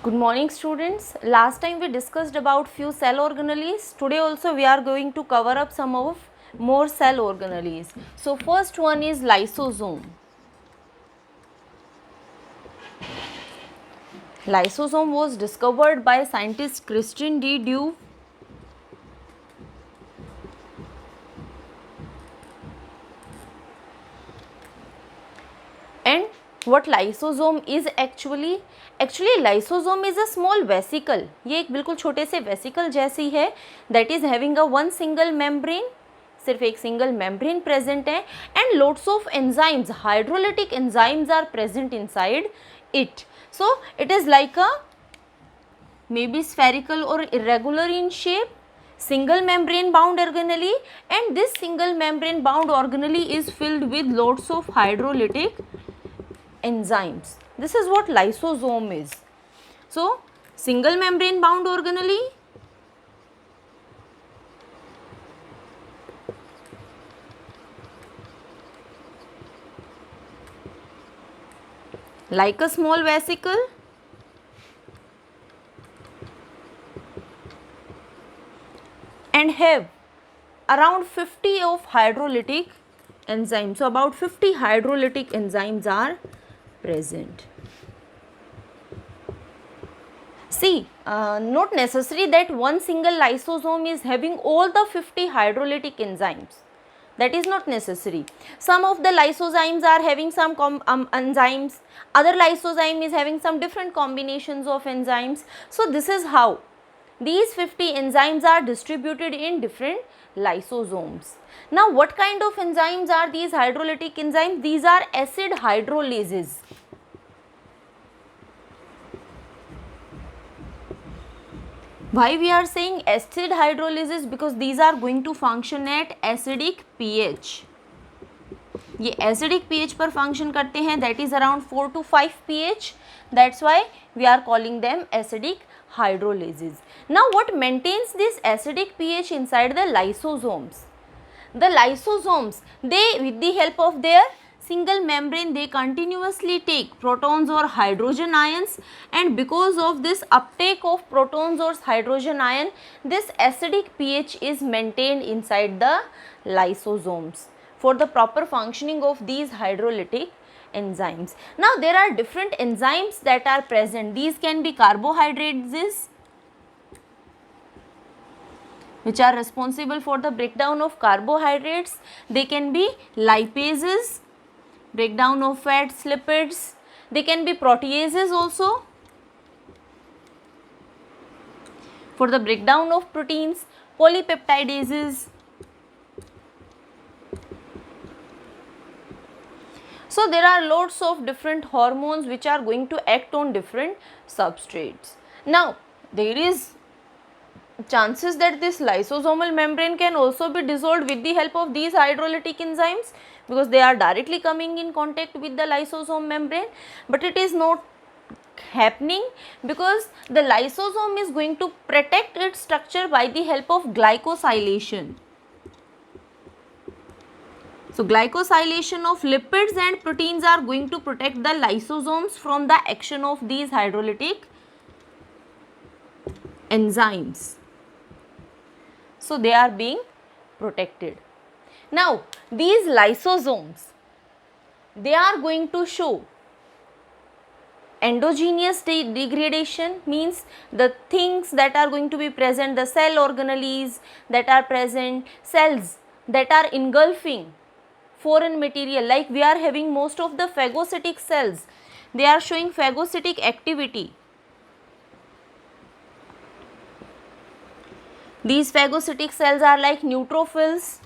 Good morning students. Last time we discussed about few cell organelles. Today also we are going to cover up some of more cell organelles. So first one is lysosome. Lysosome was discovered by scientist Christian D. Dube. And what lysosome is actually lysosome is a small vesicle. ये एक बिल्कुल छोटे से vesicle जैसी है that is having a one single membrane. सिर्फ एक single membrane present है and loads of enzymes hydrolytic enzymes are present inside it. So it is like a maybe spherical or irregular in shape, single membrane bound organelle, and this single membrane bound organelle is filled with lots of hydrolytic enzymes. This is what lysosome is. So single membrane bound organelle, like a small vesicle, and have around 50 of hydrolytic enzymes. So about 50 hydrolytic enzymes are present. See, not necessary that one single lysosome is having all the 50 hydrolytic enzymes. That is not necessary. Some of the lysozymes are having some enzymes, other lysozyme is having some different combinations of enzymes. So this is how these 50 enzymes are distributed in different lysosomes. Now what kind of enzymes are these hydrolytic enzymes? These are acid hydrolases. Why we are saying acid hydrolysis? Because these are going to function at acidic pH. ये acidic pH पर function करते हैं, that is around 4 to 5 pH. That's why we are calling them acidic hydrolases. Now what maintains this acidic pH inside the lysosomes? The lysosomes, they with the help of their single membrane, they continuously take protons or hydrogen ions, and because of this uptake of protons or hydrogen ion, this acidic pH is maintained inside the lysosomes for the proper functioning of these hydrolytic enzymes. Now there are different enzymes that are present. These can be carbohydrates which are responsible for the breakdown of carbohydrates. They can be lipases, breakdown of fats, lipids. They can be proteases also for the breakdown of proteins, polypeptidases. So there are lots of different hormones which are going to act on different substrates. Now there is chances that this lysosomal membrane can also be dissolved with the help of these hydrolytic enzymes, because they are directly coming in contact with the lysosome membrane, but it is not happening because the lysosome is going to protect its structure by the help of glycosylation. So glycosylation of lipids and proteins are going to protect the lysosomes from the action of these hydrolytic enzymes. So they are being protected. Now these lysosomes, they are going to show endogenous degradation, means the things that are going to be present, the cell organelles that are present, cells that are engulfing foreign material, like we are having most of the phagocytic cells, they are showing phagocytic activity. These phagocytic cells are like neutrophils,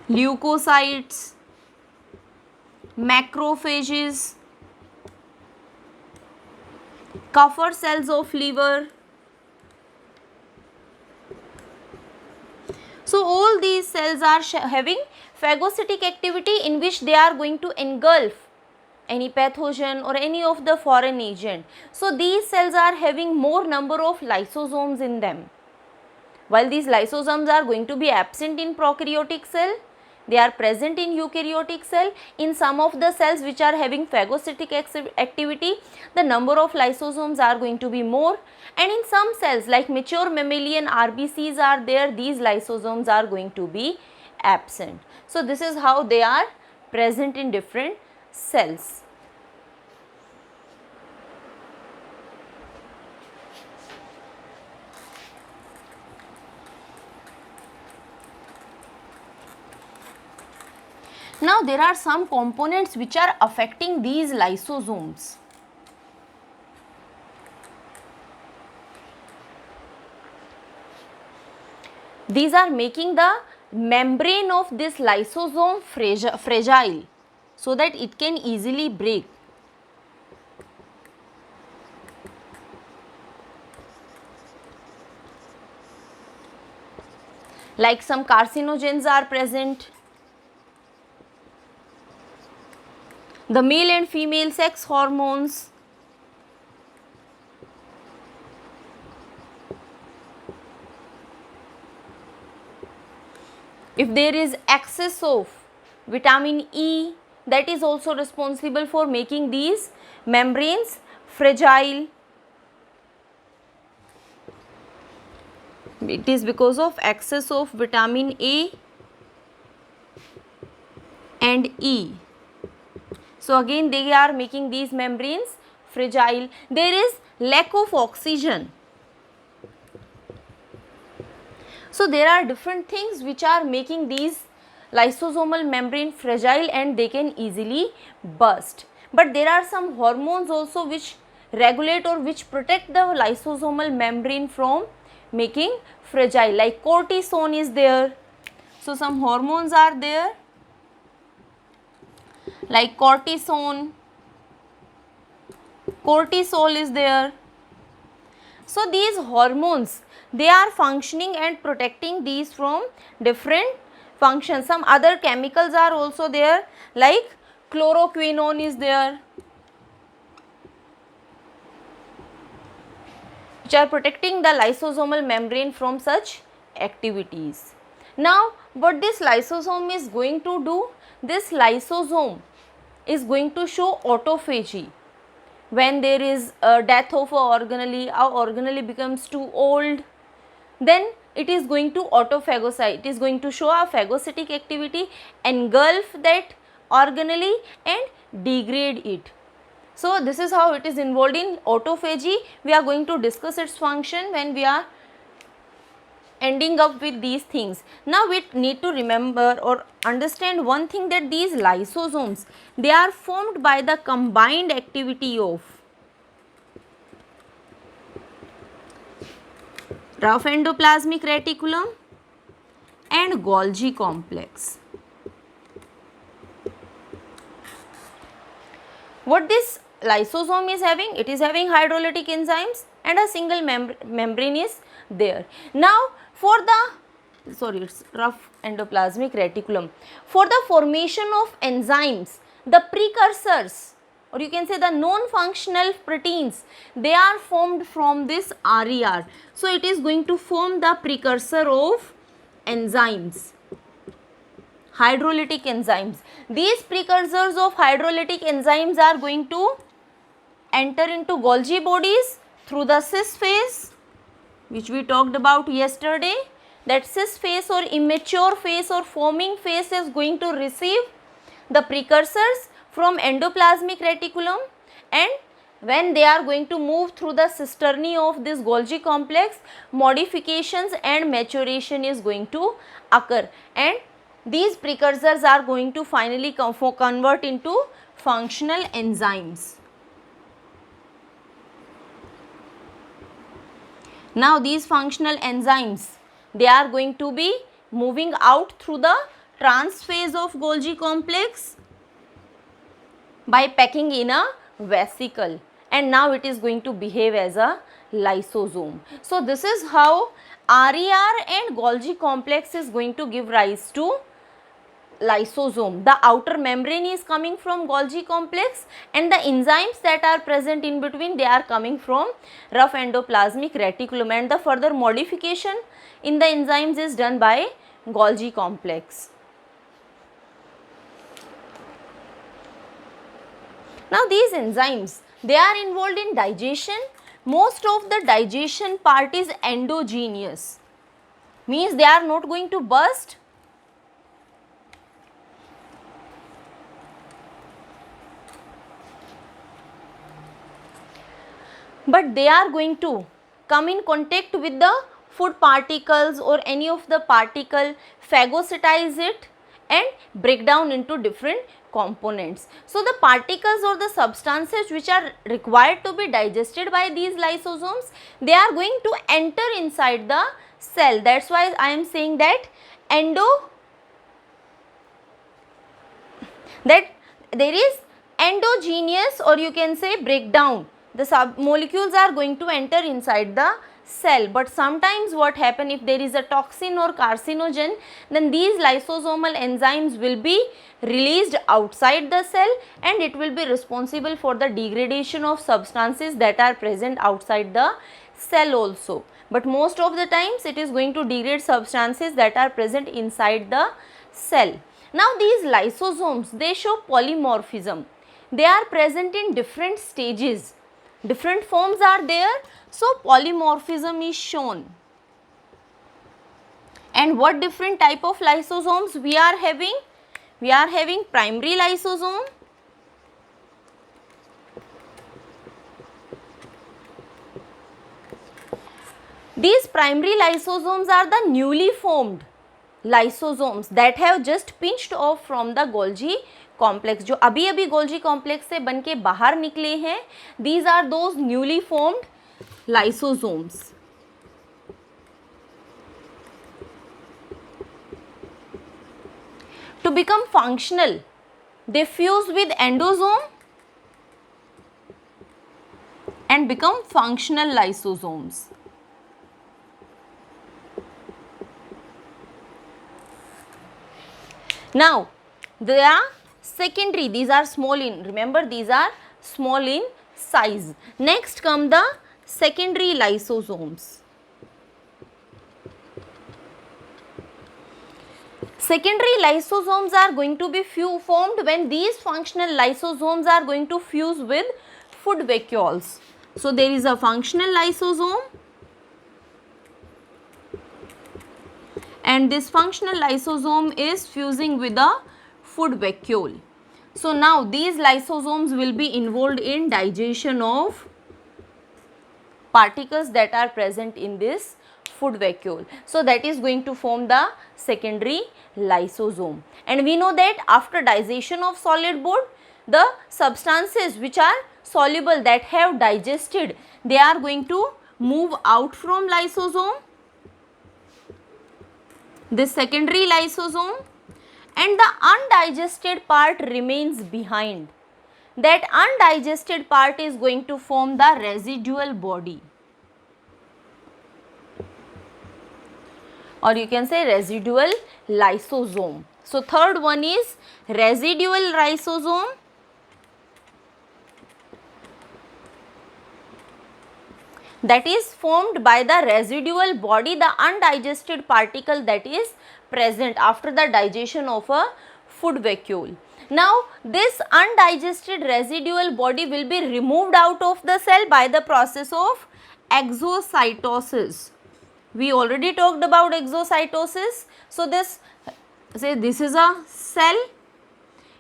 leukocytes, macrophages, Kupffer cells of liver. So all these cells are having phagocytic activity in which they are going to engulf any pathogen or any of the foreign agent. So these cells are having more number of lysosomes in them. While these lysosomes are going to be absent in prokaryotic cell, they are present in eukaryotic cell. In some of the cells which are having phagocytic activity, the number of lysosomes are going to be more, and in some cells like mature mammalian RBCs are there, these lysosomes are going to be absent. So this is how they are present in different cells. Now there are some components which are affecting these lysosomes. These are making the membrane of this lysosome fragile so that it can easily break. Like some carcinogens are present. The male and female sex hormones. If there is excess of vitamin E, that is also responsible for making these membranes fragile. It is because of excess of vitamin A and E. So again they are making these membranes fragile. There is lack of oxygen. So there are different things which are making these lysosomal membrane fragile and they can easily burst. But there are some hormones also which regulate or which protect the lysosomal membrane from making fragile, like cortisone is there. So some hormones are there like cortisone, cortisol is there. So these hormones, they are functioning and protecting these from different functions. Some other chemicals are also there like chloroquinone is there, which are protecting the lysosomal membrane from such activities. Now what this lysosome is going to do, this lysosome is going to show autophagy. When there is a death of a organelle becomes too old, then it is going to autophagocyte, it is going to show a phagocytic activity, engulf that organelle and degrade it. So this is how it is involved in autophagy. We are going to discuss its function when we are ending up with these things. Now we need to remember or understand one thing, that these lysosomes, they are formed by the combined activity of rough endoplasmic reticulum and Golgi complex. What this lysosome is having, it is having hydrolytic enzymes and a single membrane is there. Now for the, it's rough endoplasmic reticulum. For the formation of enzymes, the precursors, or you can say the non-functional proteins, they are formed from this RER. So it is going to form the precursor of enzymes, hydrolytic enzymes. These precursors of hydrolytic enzymes are going to enter into Golgi bodies through the cis phase, which we talked about yesterday. That cis phase or immature phase or forming phase is going to receive the precursors from endoplasmic reticulum, and when they are going to move through the cisternae of this Golgi complex, modifications and maturation is going to occur, and these precursors are going to finally convert into functional enzymes. Now these functional enzymes, they are going to be moving out through the trans phase of Golgi complex by packing in a vesicle, and now it is going to behave as a lysosome. So this is how RER and Golgi complex is going to give rise to lysosome. The outer membrane is coming from Golgi complex, and the enzymes that are present in between, they are coming from rough endoplasmic reticulum, and the further modification in the enzymes is done by Golgi complex. Now these enzymes, they are involved in digestion. Most of the digestion part is endogenous, means they are not going to burst. But they are going to come in contact with the food particles or any of the particle, phagocytize it and break down into different components. So the particles or the substances which are required to be digested by these lysosomes, they are going to enter inside the cell. That's why I am saying that there is endogenous, or you can say breakdown. The sub molecules are going to enter inside the cell, but sometimes what happen, if there is a toxin or carcinogen, then these lysosomal enzymes will be released outside the cell and it will be responsible for the degradation of substances that are present outside the cell also. But most of the times it is going to degrade substances that are present inside the cell. Now these lysosomes, they show polymorphism. They are present in different stages. Different forms are there, so polymorphism is shown. And what different type of lysosomes we are having? We are having primary lysosome, these primary lysosomes are the newly formed lysosomes that have just pinched off from the Golgi complex, जो अभी अभी Golgi complex से बन के बाहर निकले हैं. These are those newly formed lysosomes. To become functional, they fuse with endosome and become functional lysosomes. Now they are secondary, these are small in, remember these are small in size. Next come the secondary lysosomes. Secondary lysosomes are going to be formed when these functional lysosomes are going to fuse with food vacuoles. So there is a functional lysosome and this functional lysosome is fusing with a food vacuole. So now these lysosomes will be involved in digestion of particles that are present in this food vacuole. So that is going to form the secondary lysosome. And we know that after digestion of solid board, the substances which are soluble that have digested, they are going to move out from lysosome, this secondary lysosome, and the undigested part remains behind. That undigested part is going to form the residual body, or you can say residual lysosome. So third one is residual lysosome. That is formed by the residual body, the undigested particle that is present after the digestion of a food vacuole. Now this undigested residual body will be removed out of the cell by the process of exocytosis. We already talked about exocytosis. So this is a cell,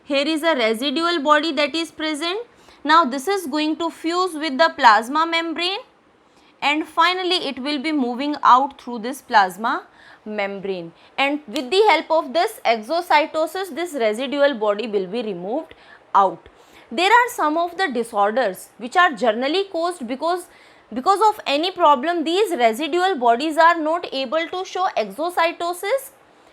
here is a residual body that is present. Now this is going to fuse with the plasma membrane and finally it will be moving out through this plasma membrane, and with the help of this exocytosis this residual body will be removed out. There are some of the disorders which are generally caused because of any problem these residual bodies are not able to show exocytosis,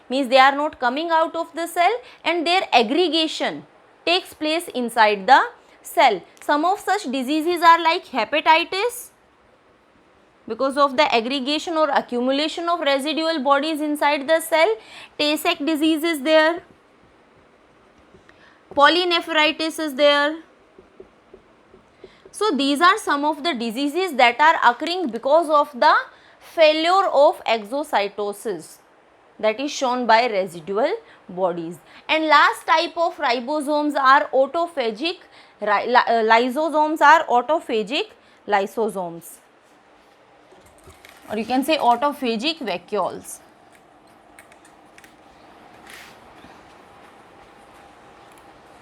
means they are not coming out of the cell and their aggregation takes place inside the cell. Some of such diseases are like hepatitis, because of the aggregation or accumulation of residual bodies inside the cell. Tay-Sachs disease is there, polynephritis is there. So these are some of the diseases that are occurring because of the failure of exocytosis. that is shown by residual bodies. And last type of ribosomes are autophagic lysosomes are autophagic lysosomes, or you can say autophagic vacuoles.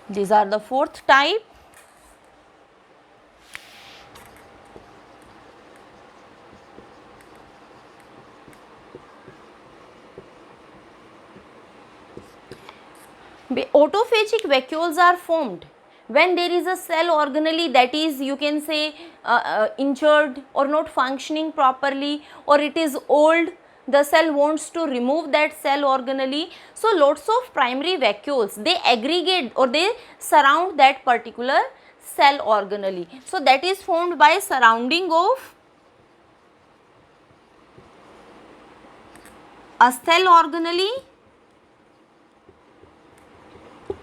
These are the fourth type. Autophagic vacuoles are formed when there is a cell organelle that is, you can say, injured or not functioning properly, or it is old, the cell wants to remove that cell organelle. So lots of primary vacuoles, they aggregate or they surround that particular cell organelle. So that is formed by surrounding of a cell organelle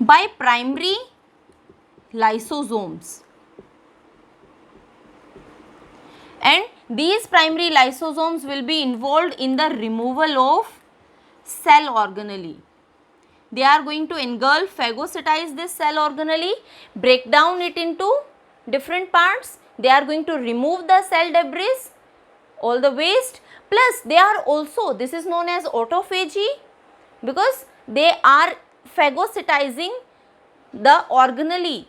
by primary lysosomes, and these primary lysosomes will be involved in the removal of cell organelle. They are going to engulf, phagocytize this cell organelle, break down it into different parts. They are going to remove the cell debris, all the waste, plus they are also, this is known as autophagy because they are phagocytizing the organelle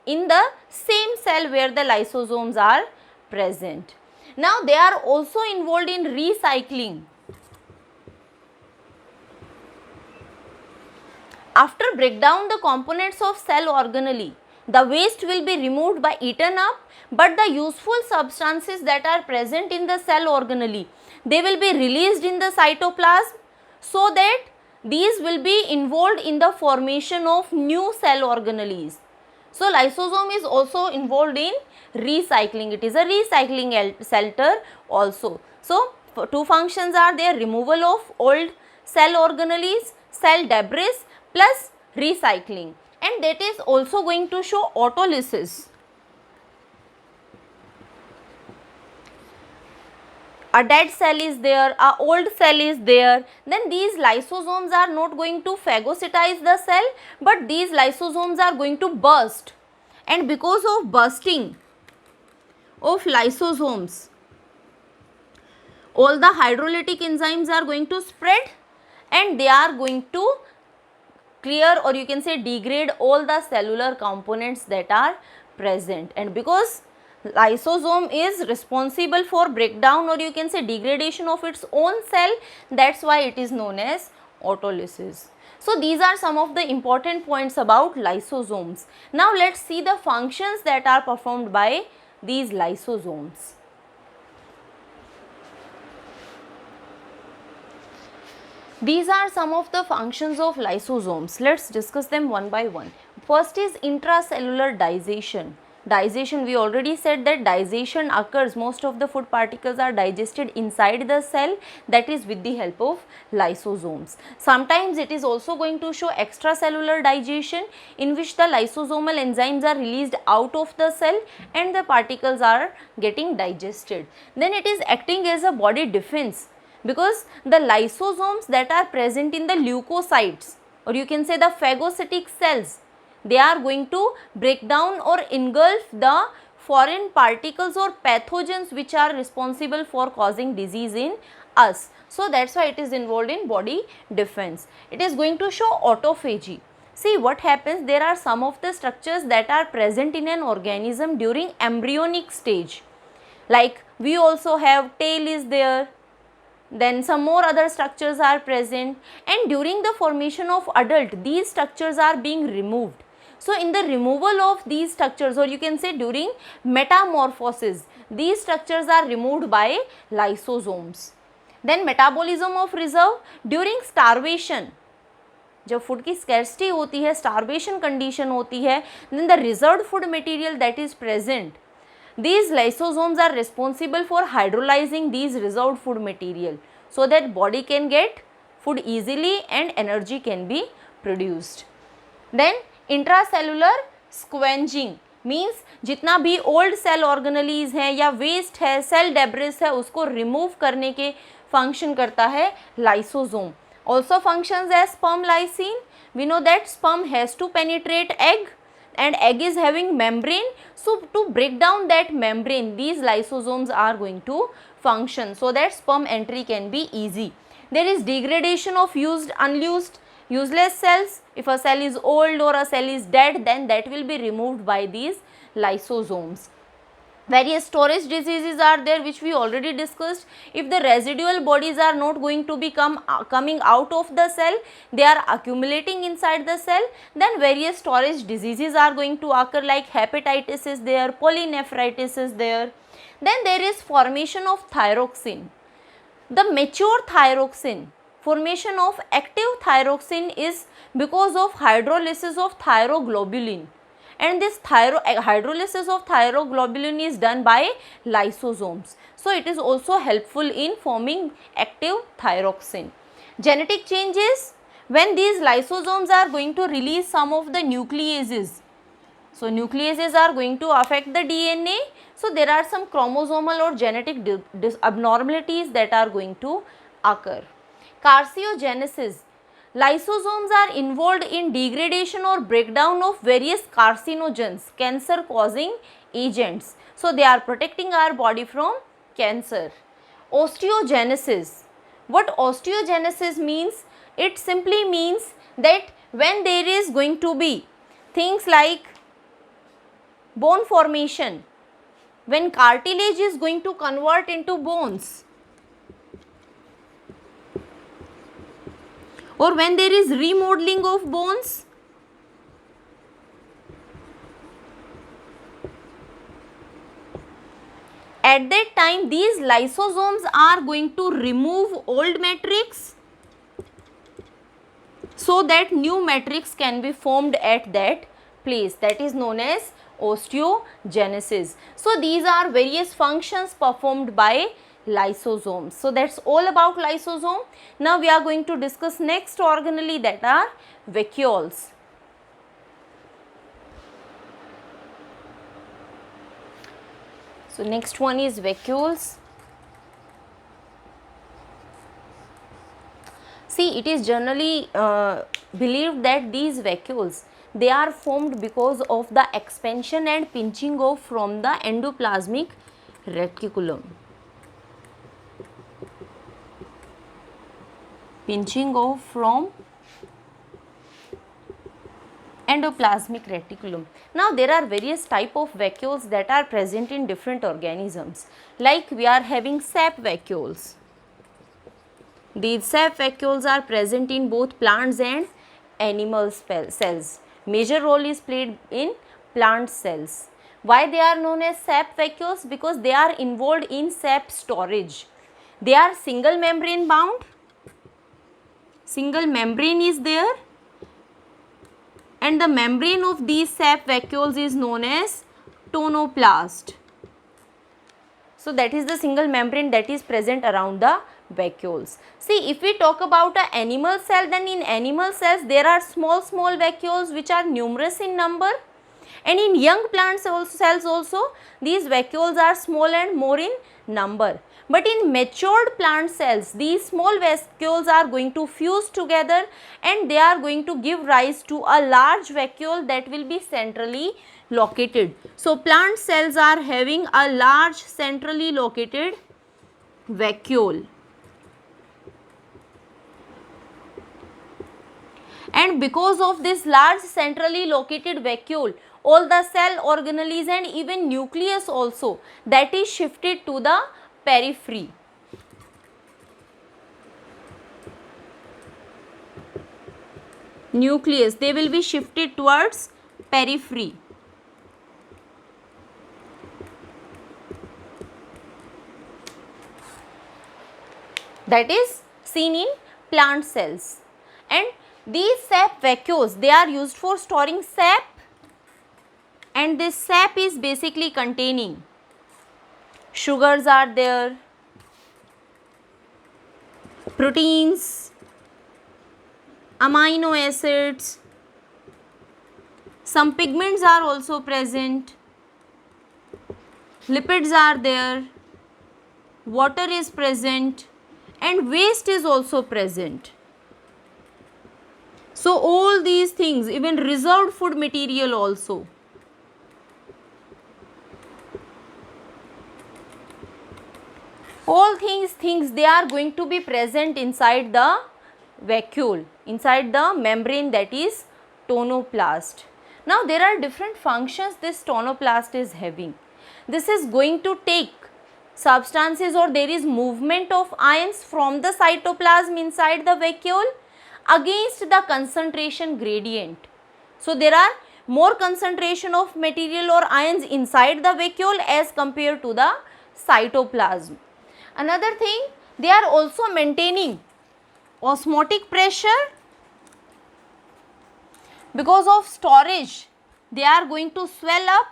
in the same cell where the lysosomes are present. Now they are also involved in recycling. After break down the components of cell organelle, the waste will be removed by eaten up, but the useful substances that are present in the cell organelle, they will be released in the cytoplasm, so that these will be involved in the formation of new cell organelles. So lysosome is also involved in recycling. It is a recycling center also. So two functions are there: removal of old cell organelles, cell debris, plus recycling, and that is also going to show autolysis. A dead cell is there, a old cell is there, then these lysosomes are not going to phagocytize the cell, but these lysosomes are going to burst, and because of bursting of lysosomes, all the hydrolytic enzymes are going to spread, and they are going to clear, or you can say degrade, all the cellular components that are present. And because lysosome is responsible for breakdown, or you can say degradation of its own cell, that's why it is known as autolysis. So these are some of the important points about lysosomes. Now let's see the functions that are performed by these lysosomes. These are some of the functions of lysosomes. Let's discuss them one by one. First is intracellular digestion. Digestion, we already said that digestion occurs, most of the food particles are digested inside the cell, that is with the help of lysosomes. Sometimes it is also going to show extracellular digestion, in which the lysosomal enzymes are released out of the cell and the particles are getting digested. Then it is acting as a body defense, because the lysosomes that are present in the leukocytes, or you can say the phagocytic cells, they are going to break down or engulf the foreign particles or pathogens which are responsible for causing disease in us. So that's why it is involved in body defense. It is going to show autophagy. See what happens, there are some of the structures that are present in an organism during embryonic stage. Like we also have tail is there, then some more other structures are present, and during the formation of adult, these structures are being removed. So in the removal of these structures, or you can say during metamorphosis, these structures are removed by lysosomes. Then metabolism of reserve, during starvation, जब food की scarcity होती है, starvation condition होती है, then the reserved food material that is present, these lysosomes are responsible for hydrolyzing these reserved food material, so that body can get food easily and energy can be produced. Then intracellular scavenging means जितना भी old cell organelles है या waste है, cell debris है, उसको remove करने के function करता है lysosome. Also functions as sperm lysine. We know that sperm has to penetrate egg and egg is having membrane. So to break down that membrane, these lysosomes are going to function so that sperm entry can be easy. There is degradation of used, unused, useless cells. If a cell is old or a cell is dead, then that will be removed by these lysosomes. Various storage diseases are there which we already discussed. If the residual bodies are not going to be coming out of the cell, they are accumulating inside the cell, then various storage diseases are going to occur, like hepatitis is there, polynephritis is there. Then there is formation of thyroxine. The mature thyroxine, formation of active thyroxine is because of hydrolysis of thyroglobulin. And this hydrolysis of thyroglobulin is done by lysosomes. So it is also helpful in forming active thyroxine. Genetic changes, when these lysosomes are going to release some of the nucleases. So nucleases are going to affect the DNA. So there are some chromosomal or genetic abnormalities that are going to occur. Carcinogenesis. Lysosomes are involved in degradation or breakdown of various carcinogens, cancer causing agents. So they are protecting our body from cancer. Osteogenesis. What osteogenesis means? It simply means that when there is going to be things like bone formation, when cartilage is going to convert into bones, or when there is remodeling of bones, at that time these lysosomes are going to remove old matrix so that new matrix can be formed at that place. That is known as osteogenesis. So these are various functions performed by lysosomes. So that's all about lysosome. Now we are going to discuss next organelle, that are vacuoles. So next one is vacuoles. See, it is generally believed that these vacuoles, they are formed because of the expansion and pinching off from the endoplasmic reticulum. Pinching off from endoplasmic reticulum. Now there are various type of vacuoles that are present in different organisms. Like we are having sap vacuoles. These sap vacuoles are present in both plants and animal cells. Major role is played in plant cells. Why they are known as sap vacuoles? Because they are involved in sap storage. They are single membrane bound. Single membrane is there, and the membrane of these sap vacuoles is known as tonoplast. So that is the single membrane that is present around the vacuoles. See, if we talk about an animal cell, then in animal cells there are small vacuoles which are numerous in number, and in young plant cells also these vacuoles are small and more in number. But in matured plant cells, these small vacuoles are going to fuse together and they are going to give rise to a large vacuole that will be centrally located. So plant cells are having a large centrally located vacuole. And because of this large centrally located vacuole, all the cell organelles and even nucleus also, that is shifted to the periphery. Nucleus, they will be shifted towards periphery. That is seen in plant cells. And these sap vacuoles, they are used for storing sap, and this sap is basically containing sugars are there, proteins, amino acids, some pigments are also present, lipids are there, water is present, and waste is also present. So all these things, even reserved food material also. All things they are going to be present inside the vacuole, inside the membrane, that is tonoplast. Now there are different functions this tonoplast is having. This is going to take substances, or there is movement of ions from the cytoplasm inside the vacuole against the concentration gradient. So there are more concentration of material or ions inside the vacuole as compared to the cytoplasm. Another thing, they are also maintaining osmotic pressure. Because of storage, they are going to swell up,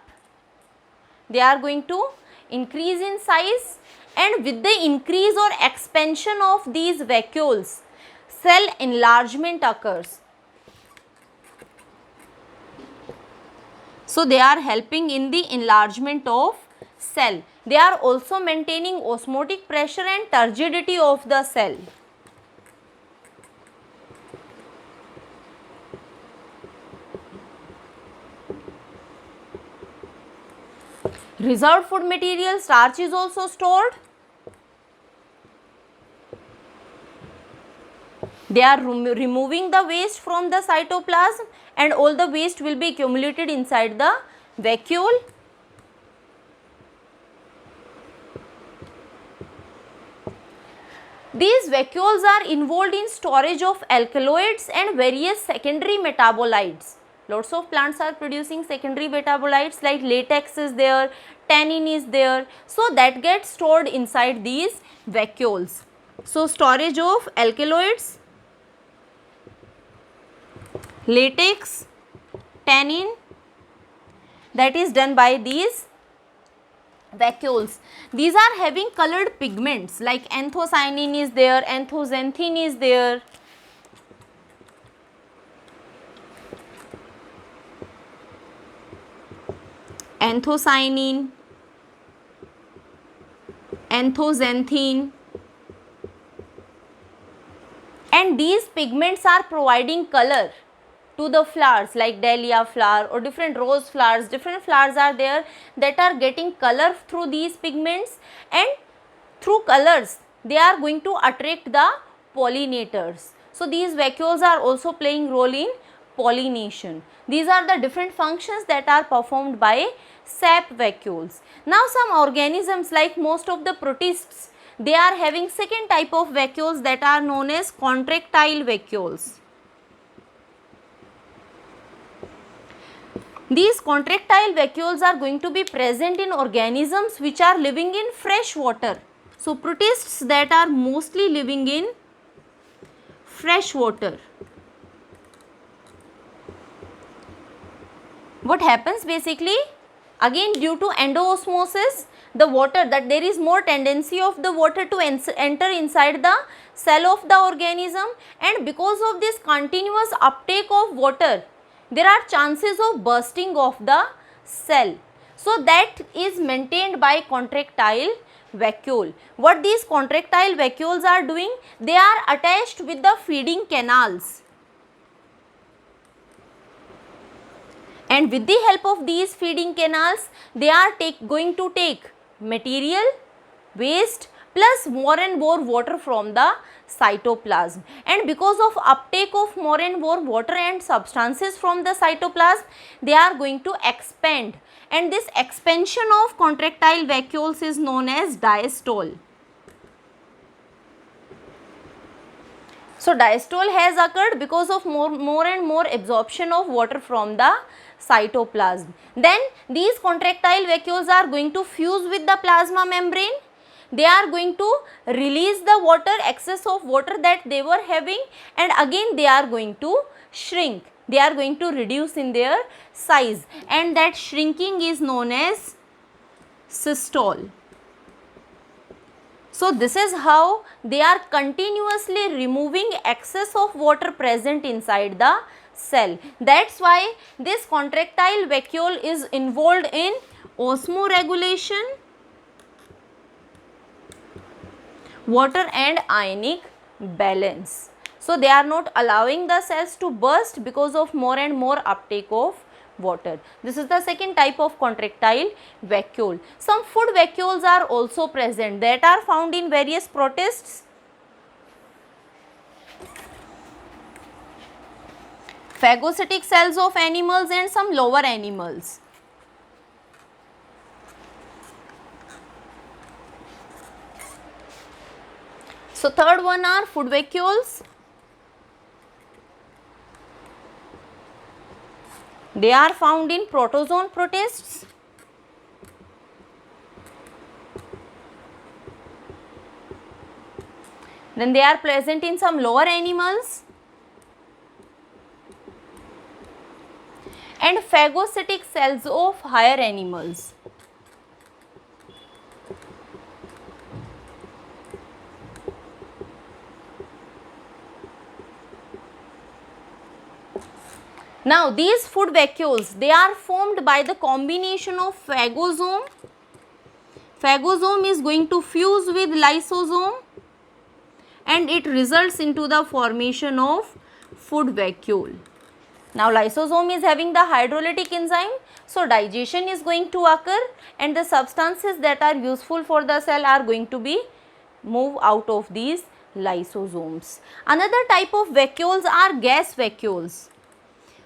they are going to increase in size, and with the increase or expansion of these vacuoles, cell enlargement occurs. So they are helping in the enlargement of cell. They are also maintaining osmotic pressure and turgidity of the cell. Reserved food material, starch is also stored. They are removing the waste from the cytoplasm, and all the waste will be accumulated inside the vacuole. These vacuoles are involved in storage of alkaloids and various secondary metabolites. Lots of plants are producing secondary metabolites, like latex is there, tannin is there. So that gets stored inside these vacuoles. So storage of alkaloids, latex, tannin, that is done by these vacuoles. These are having colored pigments, like anthocyanin is there, anthocyanin is there. Anthocyanin, anthocyanin, and these pigments are providing color to the flowers, like dahlia flower or different rose flowers. Different flowers are there that are getting color through these pigments, and through colors they are going to attract the pollinators. So these vacuoles are also playing role in pollination. These are the different functions that are performed by sap vacuoles. Now some organisms, like most of the protists, they are having second type of vacuoles that are known as contractile vacuoles. These contractile vacuoles are going to be present in organisms which are living in fresh water. So protists that are mostly living in fresh water. What happens basically? Again, due to endoosmosis, the water, that there is more tendency of the water to enter inside the cell of the organism, and because of this continuous uptake of water, there are chances of bursting of the cell. So that is maintained by contractile vacuole. What these contractile vacuoles are doing? They are attached with the feeding canals, and with the help of these feeding canals, they are going to take material, waste plus more and more water from the cytoplasm, and because of uptake of more and more water and substances from the cytoplasm, they are going to expand, and this expansion of contractile vacuoles is known as diastole. So diastole has occurred because of more and more absorption of water from the cytoplasm. Then these contractile vacuoles are going to fuse with the plasma membrane. They are going to release the water, excess of water that they were having, and again they are going to shrink. They are going to reduce in their size, and that shrinking is known as systole. So this is how they are continuously removing excess of water present inside the cell. That's why this contractile vacuole is involved in osmoregulation, water and ionic balance. So they are not allowing the cells to burst because of more and more uptake of water. This is the second type of contractile vacuole. Some food vacuoles are also present that are found in various protists. Phagocytic cells of animals and some lower animals. So third one are food vacuoles. They are found in protozoan protists. Then they are present in some lower animals. And phagocytic cells of higher animals. Now these food vacuoles, they are formed by the combination of phagosome. Phagosome is going to fuse with lysosome and it results into the formation of food vacuole. Now lysosome is having the hydrolytic enzyme, so digestion is going to occur and the substances that are useful for the cell are going to be move out of these lysosomes. Another type of vacuoles are gas vacuoles.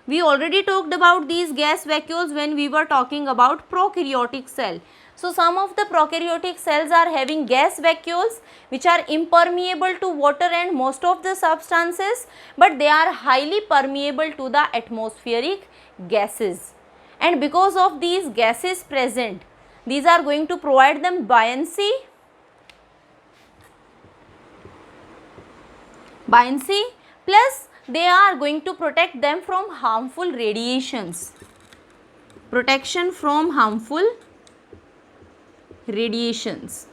We already talked about these gas vacuoles when we were talking about prokaryotic cell. So some of the prokaryotic cells are having gas vacuoles which are impermeable to water and most of the substances, but they are highly permeable to the atmospheric gases. And because of these gases present, these are going to provide them buoyancy plus they are going to protect them from harmful radiations. Protection from harmful radiations.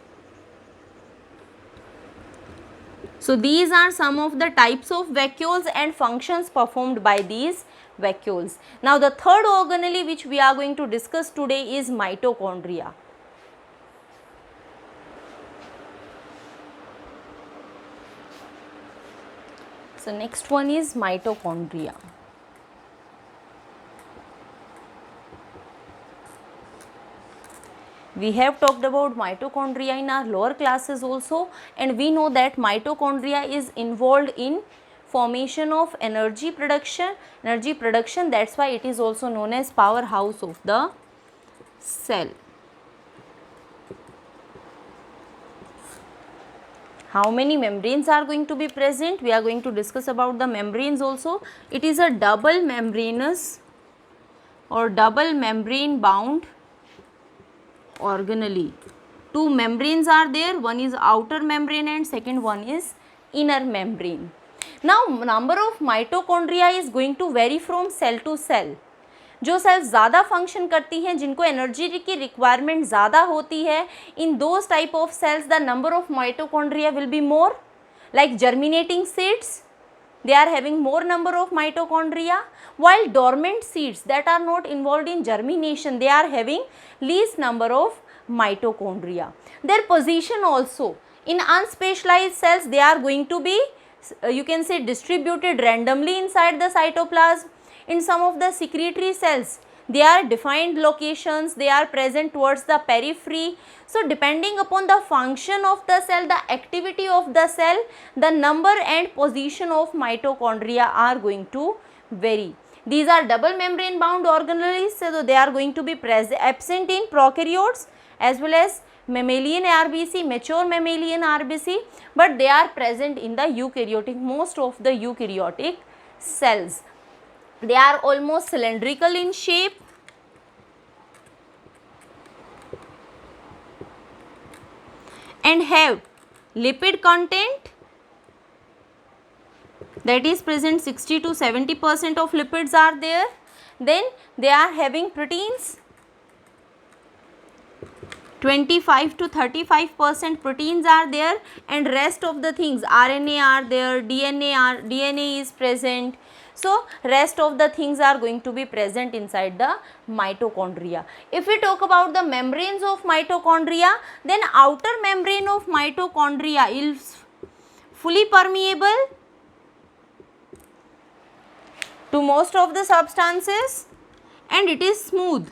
So these are some of the types of vacuoles and functions performed by these vacuoles. Now the third organelle which we are going to discuss today is mitochondria. So next one is mitochondria. We have talked about mitochondria in our lower classes also, and we know that mitochondria is involved in formation of energy production. That's why it is also known as powerhouse of the cell. How many membranes are going to be present? We are going to discuss about the membranes also. It is a double membranous or double membrane bound organelle. Two membranes are there, one is outer membrane and second one is inner membrane. Now number of mitochondria is going to vary from cell to cell. जो cells ज़्यादा function करती हैं, जिनको energy की requirement ज़्यादा होती है, in those type of cells the number of mitochondria will be more. Like germinating seeds, they are having more number of mitochondria, while dormant seeds that are not involved in germination, they are having least number of mitochondria. Their position also in unspecialized cells, they are going to be you can say distributed randomly inside the cytoplasm. In some of the secretory cells, they are defined locations, they are present towards the periphery. So depending upon the function of the cell, the activity of the cell, the number and position of mitochondria are going to vary. These are double membrane bound organelles, so they are going to be absent in prokaryotes as well as mammalian RBC, mature mammalian RBC, but they are present in the eukaryotic, most of the eukaryotic cells. They are almost cylindrical in shape and have lipid content, that is present 60 to 70% of lipids are there. Then they are having proteins, 25 to 35% proteins are there, and rest of the things RNA are there, DNA is present. So rest of the things are going to be present inside the mitochondria. If we talk about the membranes of mitochondria, then outer membrane of mitochondria is fully permeable to most of the substances and it is smooth.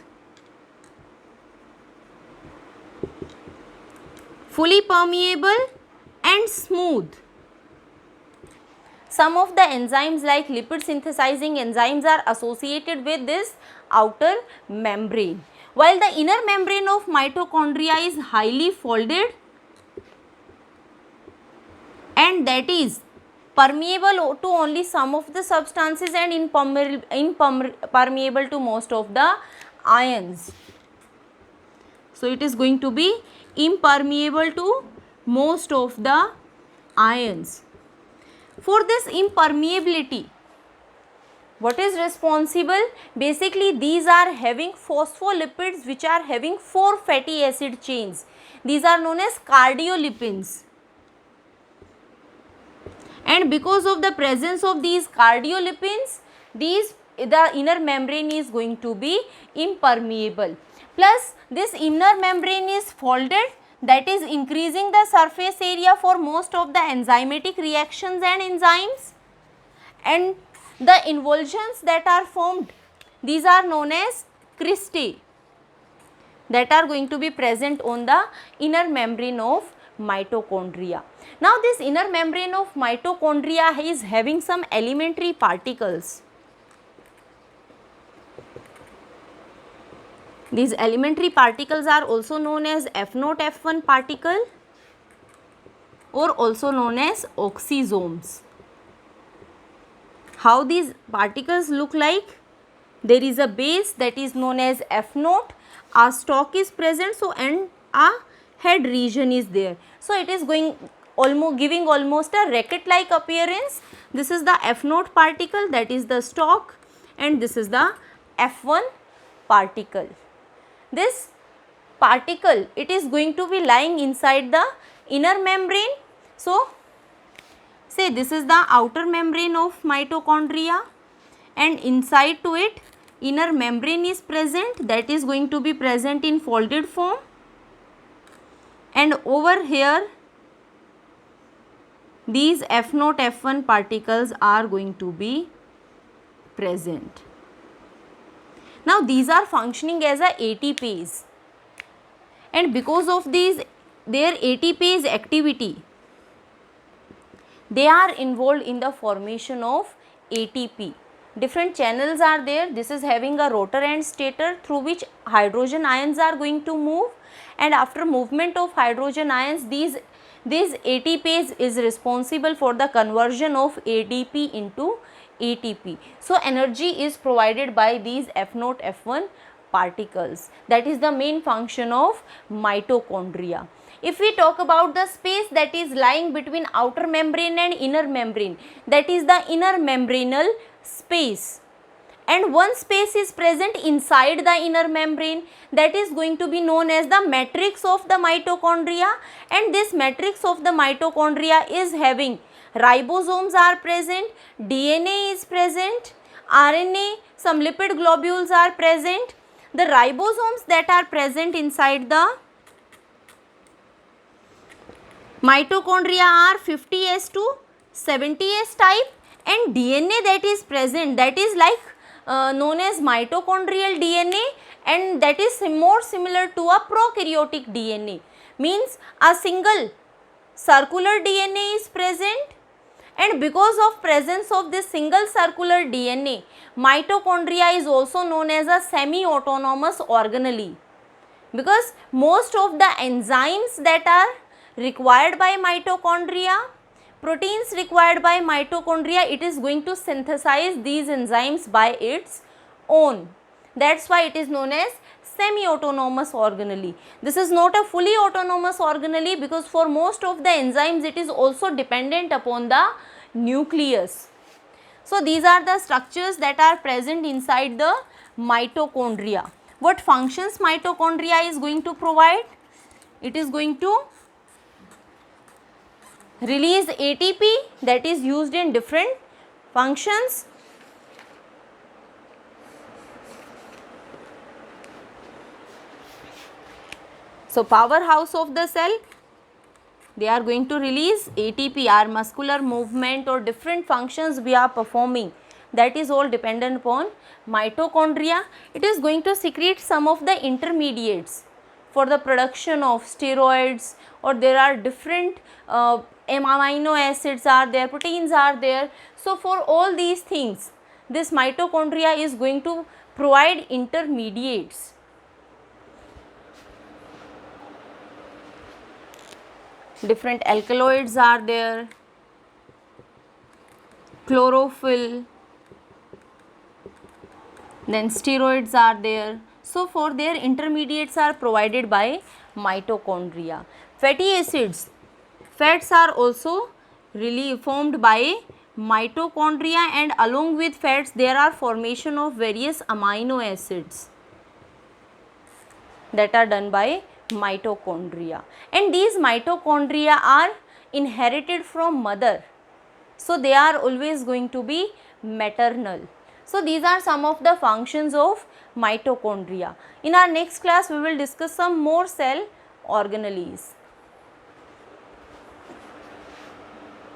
Fully permeable and smooth. Some of the enzymes like lipid synthesizing enzymes are associated with this outer membrane, while the inner membrane of mitochondria is highly folded and that is permeable to only some of the substances and impermeable to most of the ions. So it is going to be impermeable to most of the ions. For this impermeability, what is responsible? Basically these are having phospholipids which are having 4 fatty acid chains. These are known as cardiolipins. And because of the presence of these cardiolipins, the inner membrane is going to be impermeable. Plus this inner membrane is folded, that is increasing the surface area for most of the enzymatic reactions and enzymes, and the involutions that are formed, these are known as cristae, that are going to be present on the inner membrane of mitochondria. Now this inner membrane of mitochondria is having some elementary particles. These elementary particles are also known as F0, F1 particle or also known as oxysomes. How these particles look like? There is a base that is known as F0, a stalk is present, so and a head region is there. So it is giving almost a racket like appearance. This is the F0 particle, that is the stalk, and this is the F1 particle. This particle, it is going to be lying inside the inner membrane. So say this is the outer membrane of mitochondria and inside to it inner membrane is present, that is going to be present in folded form, and over here these F0, F1 particles are going to be present. Now these are functioning as a ATPase, and because of their ATPase activity, they are involved in the formation of ATP. Different channels are there. This is having a rotor and stator through which hydrogen ions are going to move, and after movement of hydrogen ions, these ATPase is responsible for the conversion of ADP into ATP. So energy is provided by these F0, F1 particles. That is the main function of mitochondria. If we talk about the space that is lying between outer membrane and inner membrane, that is the inner membranal space, and one space is present inside the inner membrane, that is going to be known as the matrix of the mitochondria, and this matrix of the mitochondria is having ribosomes are present, DNA is present, RNA, some lipid globules are present. The ribosomes that are present inside the mitochondria are 50S to 70S type, and DNA that is present, that is like known as mitochondrial DNA, and that is more similar to a prokaryotic DNA, means a single circular DNA is present, and because of presence of this single circular DNA, mitochondria is also known as a semi-autonomous organelle, because most of the enzymes that are required by mitochondria, proteins required by mitochondria, it is going to synthesize these enzymes by its own. That's why it is known as semi-autonomous organelle. This is not a fully autonomous organelle, because for most of the enzymes it is also dependent upon the nucleus. So these are the structures that are present inside the mitochondria. What functions mitochondria is going to provide? It is going to release ATP that is used in different functions. So powerhouse of the cell, they are going to release ATP, our muscular movement or different functions we are performing, that is all dependent upon mitochondria. It is going to secrete some of the intermediates for the production of steroids, or there are different amino acids are there, proteins are there. So for all these things, this mitochondria is going to provide intermediates. Different alkaloids are there, chlorophyll, then steroids are there. So for their intermediates are provided by mitochondria. Fatty acids, fats are also really formed by mitochondria, and along with fats there are formation of various amino acids that are done by mitochondria, and these mitochondria are inherited from mother, so they are always going to be maternal. So these are some of the functions of mitochondria. In our next class we will discuss some more cell organelles.